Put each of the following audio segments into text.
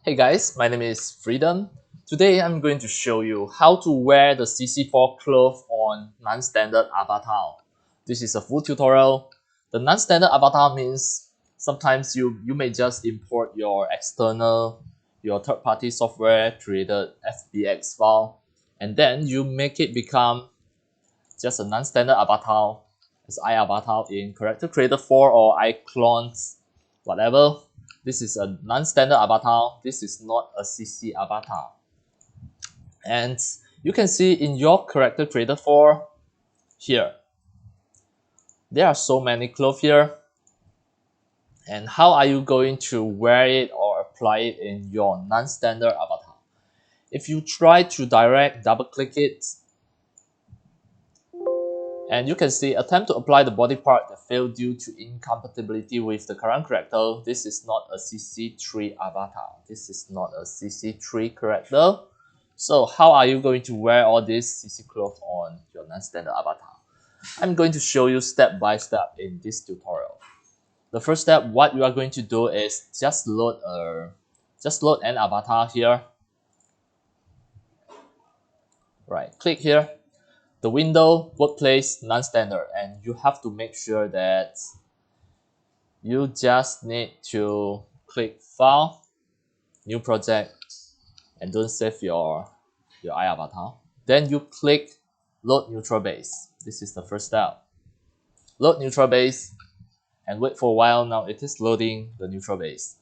Hey guys, my name is Freedom. Today I'm going to show you how to wear the CC4 cloth on non-standard avatar. This is a full tutorial. The non-standard avatar means sometimes you may just import your third-party software created FBX file, and then you make it become just a non-standard avatar as iAvatar in Character Creator 4 or iClone, whatever. This is a non-standard avatar. This is not a CC avatar. And you can see in your Character Creator 4 here, there are so many clothes here. And how are you going to wear it or apply it in your non-standard avatar? If you try to double click it, and you can see attempt to apply the body part that failed due to incompatibility with the current character. This is not a CC3 avatar. This is not a CC3 character. So how are you going to wear all this ccCloth on your non-standard avatar? I'm going to show you step by step in this tutorial. The first step, what you are going to do is just load an avatar here. Right, click here. The window, workplace, non-standard, and you have to make sure that you just need to click File, New Project, and don't save your iAvatar. Then you click Load Neutral Base. This is the first step. Load Neutral Base and wait for a while. Now it is loading the neutral base.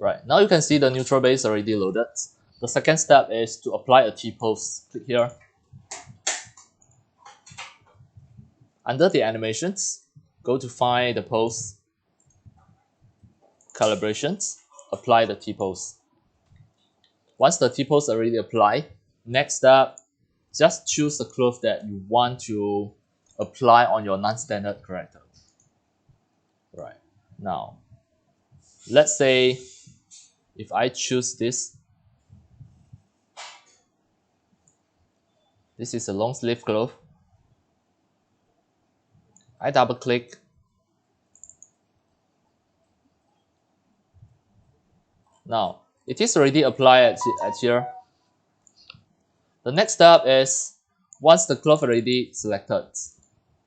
Right, now you can see the neutral base already loaded. The second step is to apply a T-pose. Click here. Under the animations, go to find the pose, calibrations, apply the T-pose. Once the T-pose already applied, next step, just choose the cloth that you want to apply on your non-standard character. Right, now, let's say if I choose this is a long sleeve cloth. I double click. Now, it is already applied at here. The next step is, once the cloth already selected,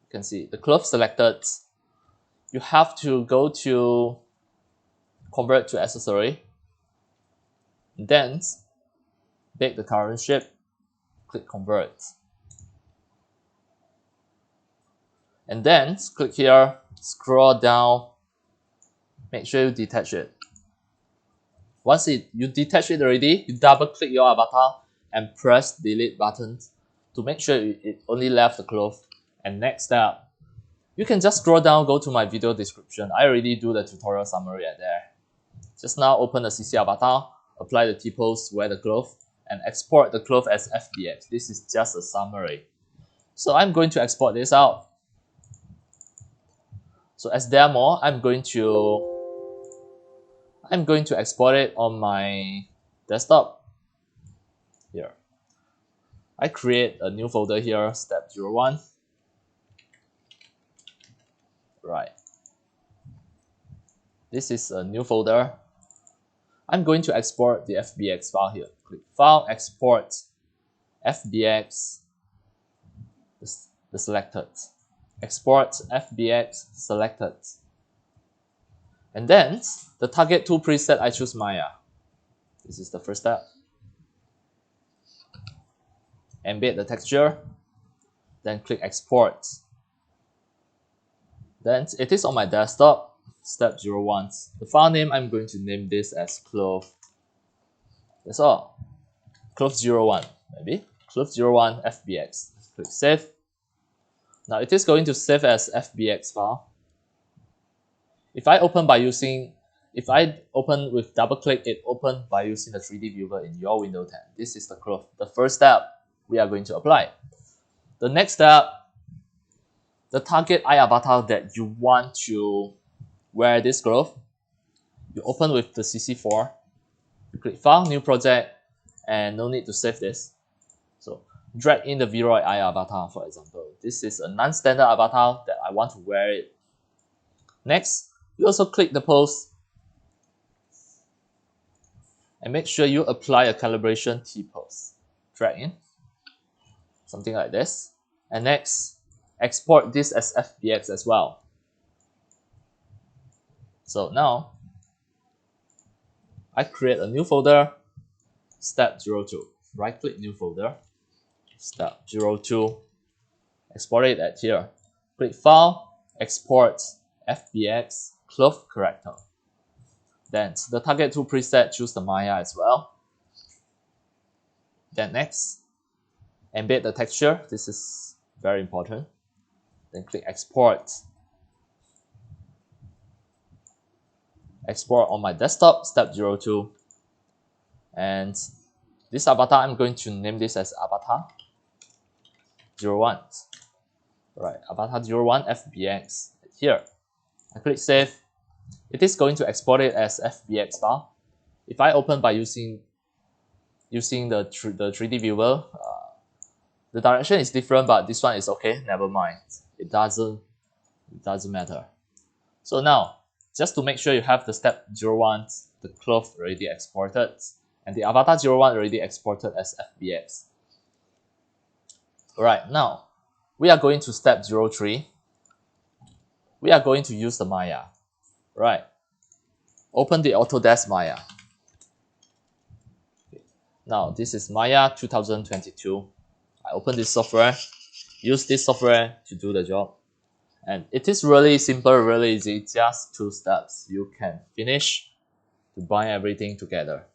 you can see the cloth selected, you have to go to convert to accessory, then make the current shape, click convert, and then click here, scroll down, make sure you detach it. Once you detach it already, you double click your avatar and press delete button to make sure it only left the cloth. And next step, you can just scroll down, go to my video description. I already do the tutorial summary at there. Just now open the CC avatar, apply the T-pose, wear the cloth, and export the cloth as FBX. This is just a summary. So I'm going to export this out. So as demo, I'm going to export it on my desktop. Here, I create a new folder here, step 01. Right. This is a new folder. I'm going to export the FBX file here. Click File, Export, FBX, the selected. Export FBX selected. And then the target tool preset, I choose Maya. This is the first step. Embed the texture, then click Export. Then it is on my desktop, step 01. The file name, I'm going to name this as cloth. That's all. Cloth 01, maybe. Cloth 01 FBX. Click Save. Now it is going to save as FBX file. If I open with double click, it open by using the 3D viewer in your Windows 10. This is the cloth. The first step we are going to apply. The next step, the target iAvatar that you want to wear this cloth, you open with the CC4. You click File, New Project, and no need to save this. So drag in the Vroid iAvatar, for example. This is a non-standard avatar that I want to wear it. Next, you also click the pose and make sure you apply a calibration T-pose. Drag in, something like this. And next, export this as FBX as well. So now, I create a new folder, step 02. Right-click new folder, step 02. Export it at here. Click File, Export, FBX, Cloth Character. Then the target 2 preset, choose the Maya as well. Then next, embed the texture. This is very important. Then click Export. Export on my desktop, step 02. And this avatar, I'm going to name this as avatar 01. Right, avatar 01 FBX. Here, I click Save. It is going to export it as FBX file. If I open by using the 3D viewer, the direction is different, but this one is okay. Never mind. It doesn't matter. So now, just to make sure you have the step 01, the cloth already exported, and the avatar 01 already exported as FBX. Alright, now we are going to step 03. We are going to use the Maya. Right. Open the Autodesk Maya. Now this is Maya 2022. I open this software, use this software to do the job. And it is really simple, really easy, just 2 steps. You can finish to bind everything together.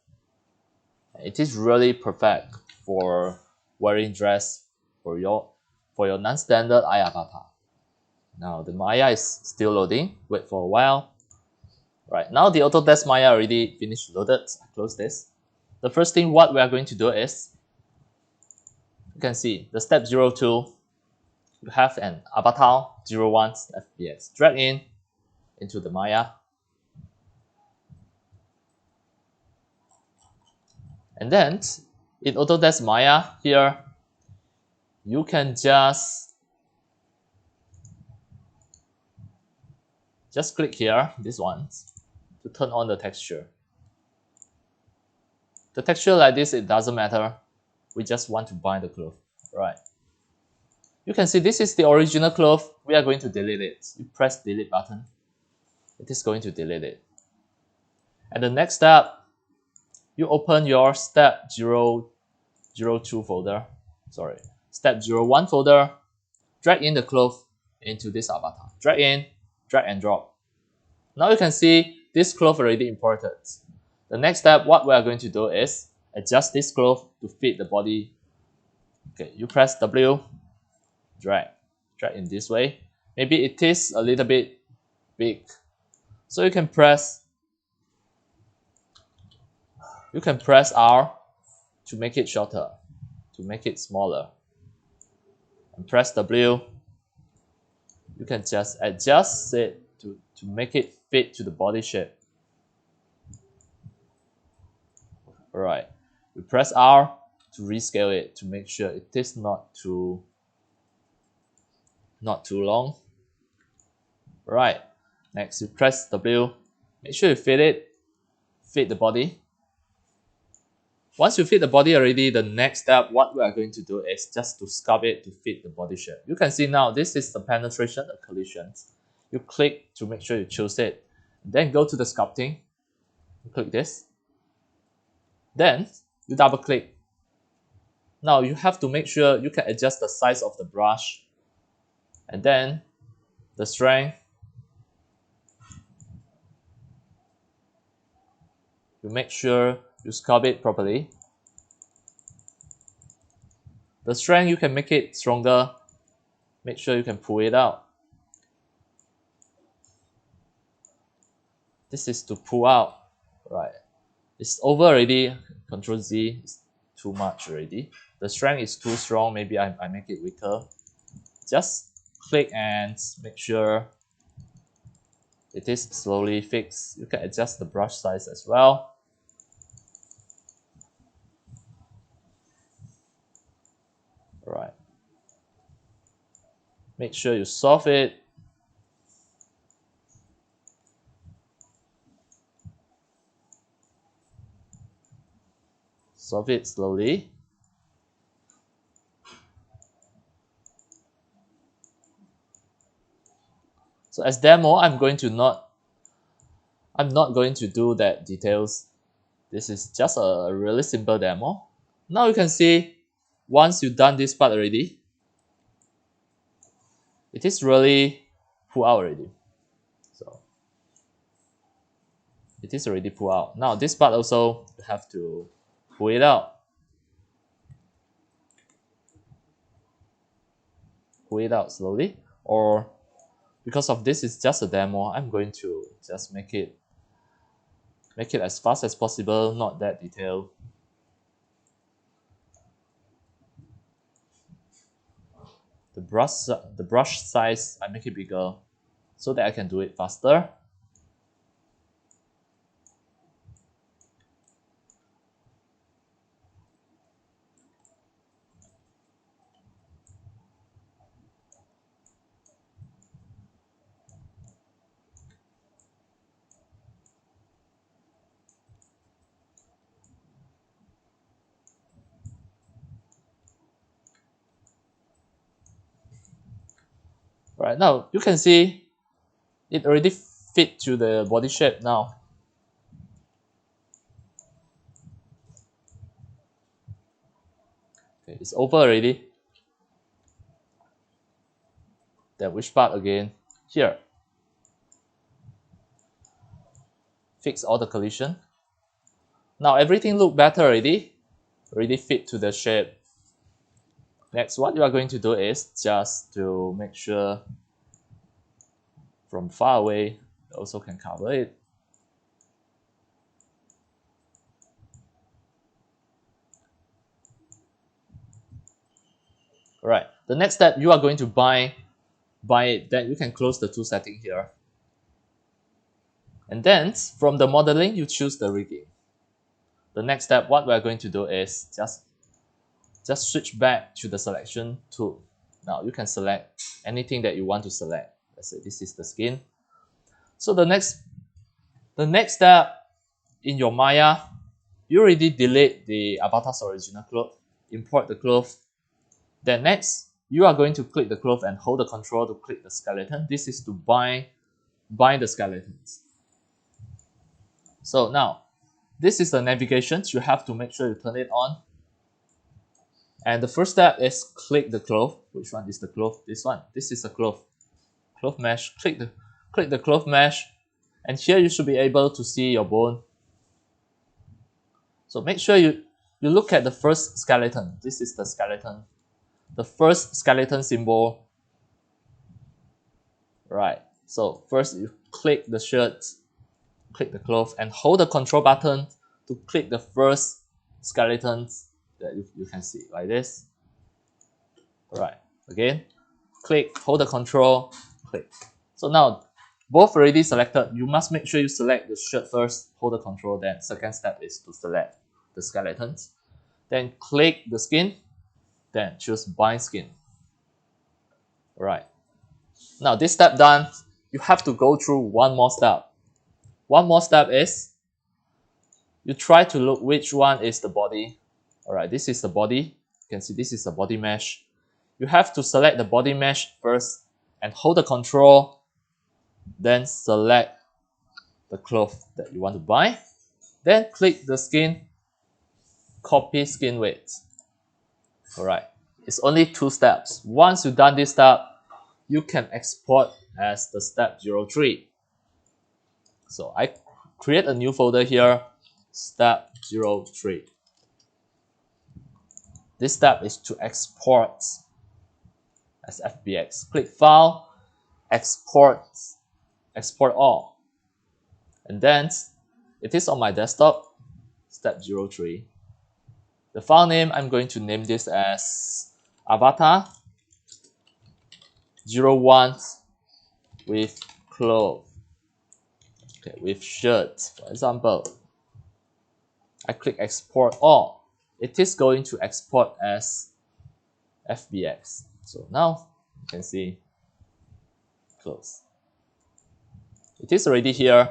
It is really perfect for wearing dress for your non-standard iAvatar. Now the Maya is still loading. Wait for a while. Right, now the Autodesk Maya already finished loaded. I close this. The first thing what we are going to do is, you can see the step 02, you have an avatar 01 FBX. Drag in into the Maya. And then in Autodesk Maya here, you can just click here, this one, to turn on the texture. The texture like this, it doesn't matter. We just want to bind the cloth. Right. You can see this is the original cloth. We are going to delete it. You press delete button. It is going to delete it. And the next step, you open your step 002 folder. Sorry, step 01 folder. Drag in the cloth into this avatar. Drag in, drag and drop. Now you can see this cloth already imported. The next step, what we are going to do is adjust this cloth to fit the body. Okay, you press W, drag in this way. Maybe it is a little bit big, so you can press R to make it shorter, to make it smaller, and press W. You can just adjust it to make it fit to the body shape. Alright, you press R to rescale it to make sure it is not too long. Right, next you press W, make sure you fit the body. Once you fit the body already, the next step, what we are going to do is just to sculpt it to fit the body shape. You can see now, this is the penetration, the collisions. You click to make sure you choose it. Then go to the sculpting, click this. Then you double click. Now you have to make sure you can adjust the size of the brush, and then the strength. You make sure you sculpt it properly. The strength, you can make it stronger. Make sure you can pull it out. This is to pull out. Right. It's over already. Control Z is too much already. The strength is too strong. Maybe I make it weaker. Just click and make sure it is slowly fixed. You can adjust the brush size as well. Make sure you solve it. Solve it slowly. So as demo, I'm not going to do that details. This is just a really simple demo. Now you can see once you've done this part already, it is really pulled out already. So it is already pulled out. Now this part also you have to pull it out. Pull it out slowly, or because of this is just a demo, I'm going to just make it as fast as possible, not that detailed. The brush size, I make it bigger so that I can do it faster. Right now, you can see it already fit to the body shape now. Okay, it's over already. Then which part again? Here. Fix all the collision. Now everything look better already. Already fit to the shape. Next, what you are going to do is just to make sure from far away, you also can cover it. Alright, the next step you are going to bind it, then you can close the tool setting here. And then from the modeling, you choose the rigging. The next step, what we're going to do is just switch back to the selection tool. Now you can select anything that you want to select. Let's say this is the skin. So the next step in your Maya, you already delete the avatar's original cloth, import the cloth. Then next, you are going to click the cloth and hold the control to click the skeleton. This is to bind the skeletons. So now, this is the navigation. You have to make sure you turn it on. And the first step is click the cloth. Which one is the cloth? This one. This is the cloth. Cloth mesh. Click the cloth mesh. And here you should be able to see your bone. So make sure you look at the first skeleton. This is the skeleton. The first skeleton symbol. Right. So first you click the shirt, click the cloth, and hold the control button to click the first skeleton that you can see like this. Alright, again, click, hold the control, click. So now, both already selected. You must make sure you select the shirt first, hold the control, then second step is to select the skeletons. Then click the skin, then choose bind skin. Alright. Now this step done, you have to go through one more step. One more step is, you try to look which one is the body. Alright, this is the body. You can see this is the body mesh. You have to select the body mesh first and hold the control, then select the cloth that you want to bind. Then click the skin, copy skin weight. Alright, it's only 2 steps. Once you've done this step, you can export as the step 03. So I create a new folder here, step 03. This step is to export as FBX. Click File, Export, Export All. And then it is on my desktop, step 03. The file name, I'm going to name this as avatar 01 with cloth. Okay, with shirt, for example. I click Export All. It is going to export as FBX. So now you can see close. It is already here.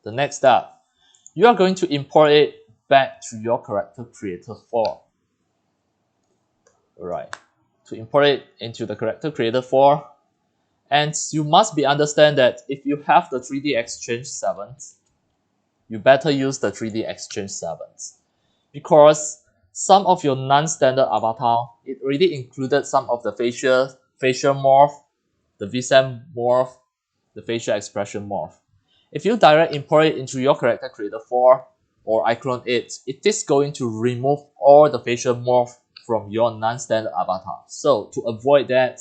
The next step, you are going to import it back to your character creator 4. Alright, to import it into the character creator 4, and you must understand that if you have the 3D Exchange 7, you better use the 3D Exchange 7, because some of your non-standard avatar, it already included some of the facial morph, the VSAM morph, the facial expression morph. If you direct import it into your character creator 4 or iClone it is going to remove all the facial morph from your non-standard avatar. So to avoid that,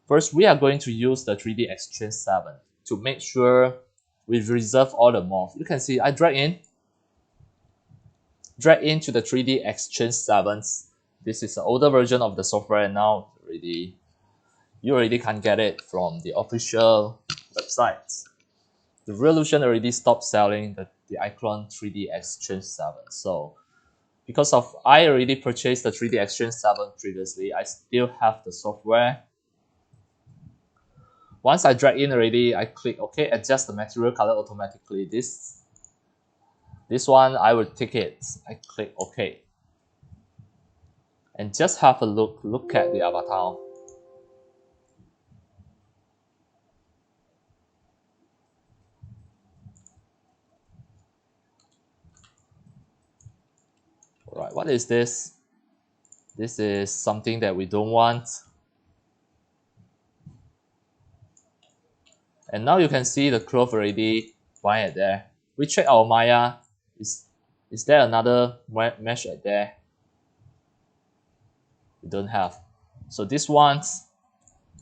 first we are going to use the 3D Exchange 7 to make sure we reserve all the morph. You can see I drag into the 3D Exchange 7. This is the older version of the software, and now you already can't get it from the official website. The Reallusion already stopped selling the iClone 3D Exchange 7. So because I already purchased the 3D Exchange 7 previously, I still have the software. Once I drag in already, I click OK, adjust the material color automatically. This one, I will take it. I click OK. And just have a look at the avatar. Alright, what is this? This is something that we don't want. And now you can see the cloth already fine at there. We check our Maya. Is there another mesh at there? We don't have. So this one,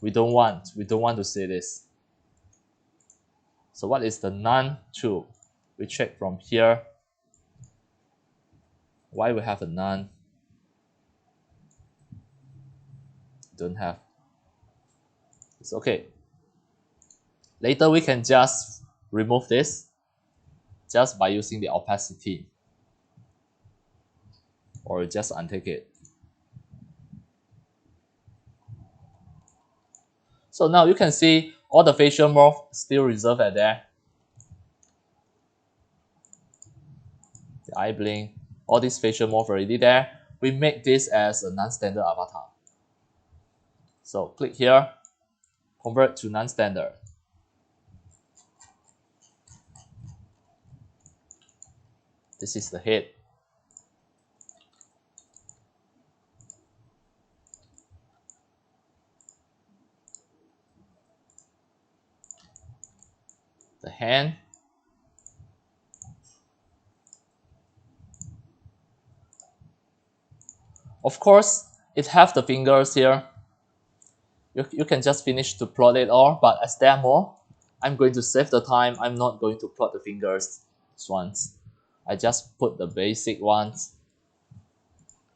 we don't want. We don't want to see this. So what is the none to? We check from here. Why we have a none? Don't have. It's okay. Later we can just remove this just by using the opacity, or just untake it. So now you can see all the facial morph still reserved at there. The eye blink, all these facial morph already there. We make this as a non-standard avatar. So click here, convert to non-standard. This is the head. The hand. Of course, it have the fingers here. You can just finish to plot it all, but as there are more, I'm going to save the time. I'm not going to plot the fingers ones. I just put the basic ones,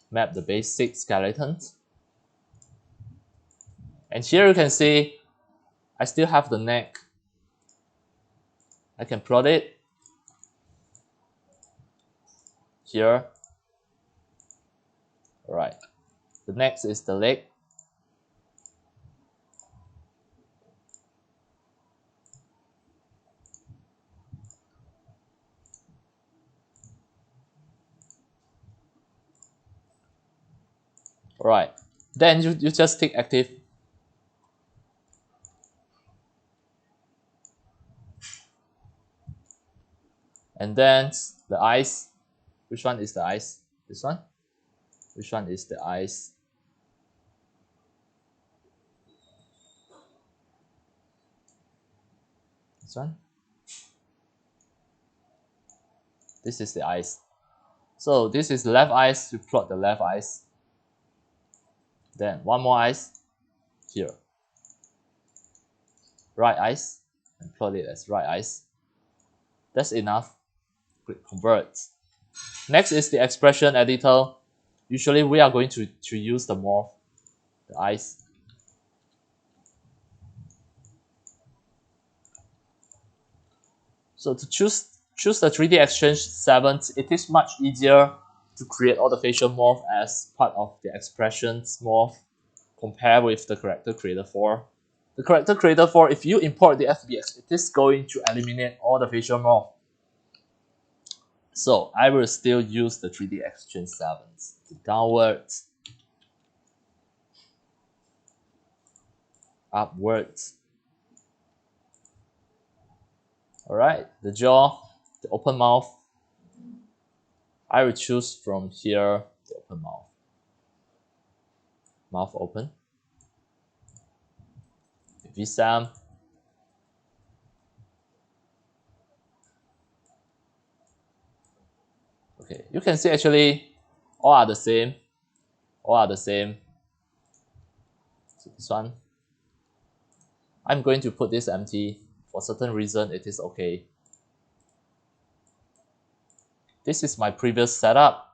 map the basic skeletons. And here you can see I still have the neck. I can plot it here. Alright. The next is the leg. Alright. Then you just tick active. And then the eyes. Which one is the eyes? This one? Which one is the eyes? This one? This is the eyes. So this is the left eyes, you plot the left eyes. Then one more eyes here. Right eyes, and plot it as right eyes. That's enough. Click convert. Next is the expression editor. Usually we are going to use the morph, the eyes. So to choose the 3D Exchange 7, it is much easier to create all the facial morph as part of the expressions morph compared with the character creator 4. the character creator 4, if you import the FBX, it is going to eliminate all the facial morph. So I will still use the 3D Exchange 7s. Downwards, upwards. Alright, the jaw, the open mouth. I will choose from here the open mouth. Mouth open. VSAM. Okay, you can see actually all are the same. All are the same. So this one, I'm going to put this empty. For certain reason, it is okay. This is my previous setup.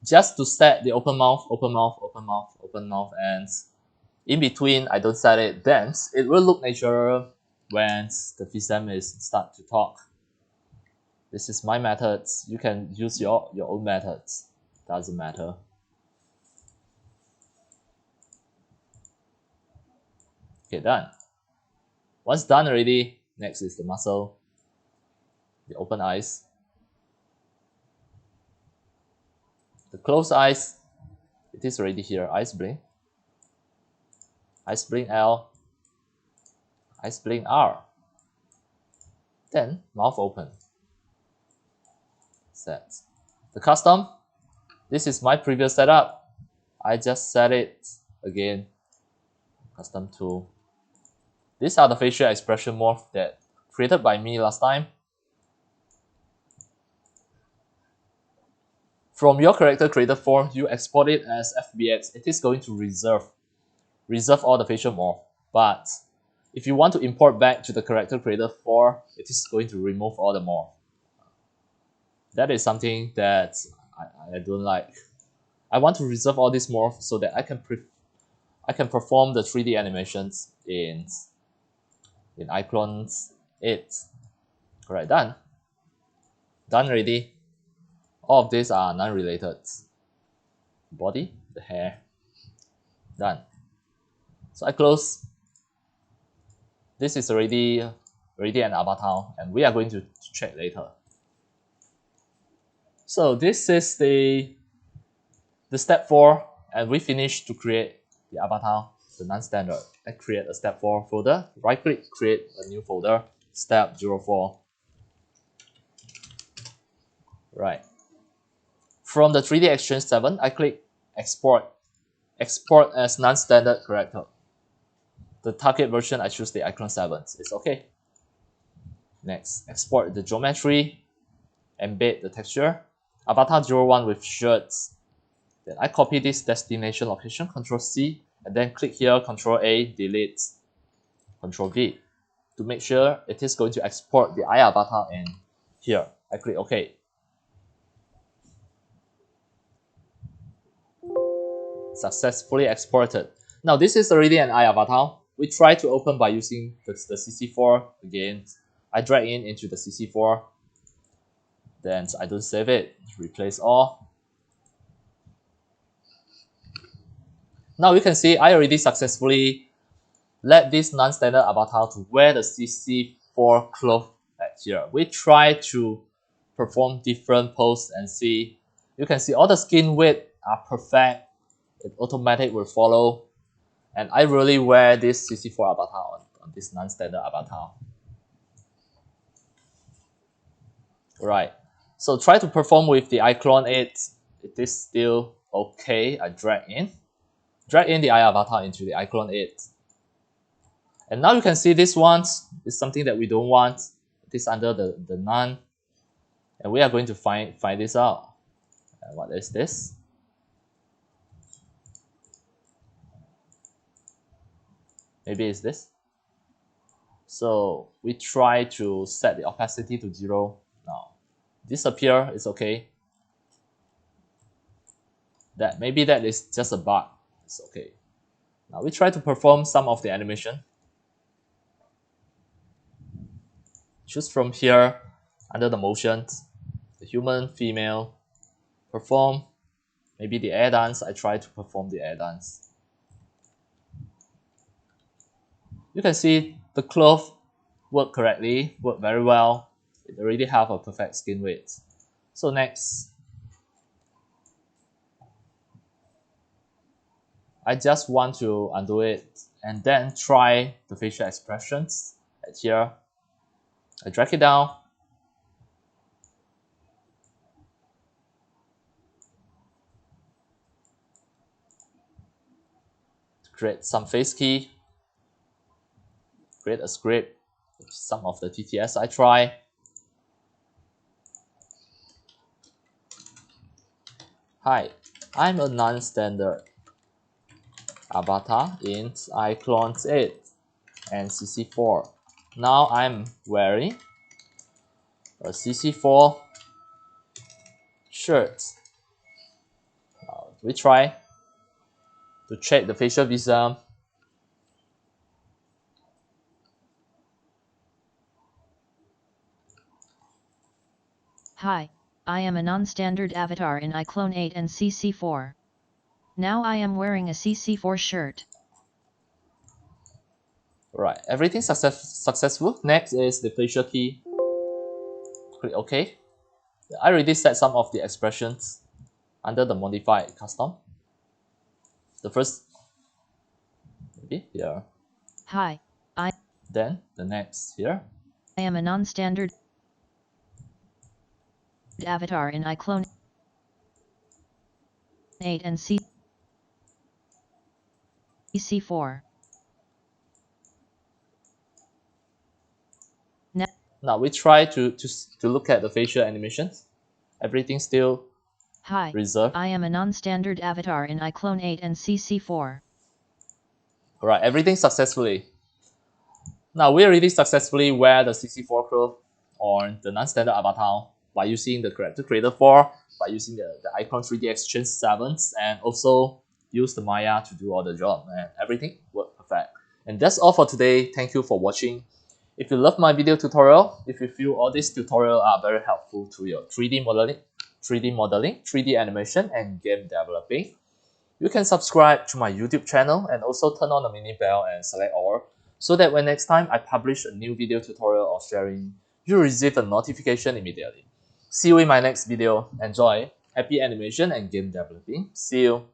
Just to set the open mouth, open mouth, open mouth, open mouth, and in between, I don't set it, then it will look natural when the VSAM is start to talk. This is my methods. You can use your own methods. Doesn't matter. Okay, done. Once done already, next is the muscle, the open eyes, the closed eyes. It is already here. Eyes blink, eyes blink L, eyes blink R. Then mouth open. Set. The custom. This is my previous setup. I just set it again. Custom tool. These are the facial expression morph that created by me last time. From your character creator form, you export it as FBX. It is going to reserve all the facial morph. But if you want to import back to the character creator 4, it is going to remove all the morph. That is something that I don't like. I want to reserve all this morph so that I can perform the 3D animations in iClone 8. Alright, done. Done already. All of these are non-related. Body, the hair. Done. So I close. This is already an avatar, and we are going to check later. So this is the step 4, and we finished to create the avatar, the non-standard. I create a step 4 folder, right click, create a new folder, step 04. Right. From the 3D Exchange 7, I click export. Export as non-standard character. The target version, I choose the iClone 7. It's okay. Next, export the geometry, embed the texture. Avatar 01 with shirts. Then I copy this destination location, Ctrl C, and then click here, Ctrl A, delete, Ctrl V. To make sure it is going to export the iAvatar in here. I click OK. Successfully exported. Now this is already an iAvatar. We try to open by using the CC4 again. I drag into the CC4. Then I don't save it. Replace all. Now you can see I already successfully let this non-standard avatar to wear the CC4 cloth at here. We try to perform different poses and see. You can see all the skin width are perfect. It automatic will follow. And I really wear this CC4 avatar on this non-standard avatar. Right. So try to perform with the iClone 8. It is still okay. I drag in the iAvatar into the iClone 8. And now you can see this one is something that we don't want. It is under the none. And we are going to find this out. What is this? Maybe it's this. So we try to set the opacity to 0 now. Disappear is okay. Maybe that is just a bug. It's okay. Now we try to perform some of the animation. Choose from here under the motions, the human, female, perform. Maybe the air dance, I try to perform the air dance. You can see the cloth work correctly, work very well. It already have a perfect skin weight. So next, I just want to undo it and then try the facial expressions. Right here, I drag it down. Create some face key, create a script, some of the TTS I try. Hi, I'm a non-standard avatar in iClone 8 and CC4. Now I'm wearing a CC4 shirt. Now we try to check the facial vism. Hi, I am a non-standard avatar in iClone 8 and CC4. Now I am wearing a CC4 shirt. Right, everything successful. Next is the facial key. Click OK. I already set some of the expressions under the modify custom. The first, maybe here. Hi, I Then the next here. am a non-standard avatar in iClone 8 and CC4. Now we try to look at the facial animations. Everything still Hi, reserved. I am a non-standard avatar in iClone 8 and CC4. Alright, everything successfully. Now we already successfully wear the CC4 cloth on the non-standard avatar by using the character creator 4, by using the icon 3D exchange 7, and also use the Maya to do all the job, and everything worked perfect. And that's all for today. Thank you for watching. If you love my video tutorial, if you feel all these tutorials are very helpful to your 3D modeling, 3D animation, and game developing, you can subscribe to my YouTube channel and also turn on the mini bell and select all, so that when next time I publish a new video tutorial or sharing, you receive a notification immediately. See you in my next video. Enjoy! Happy animation and game developing. See you!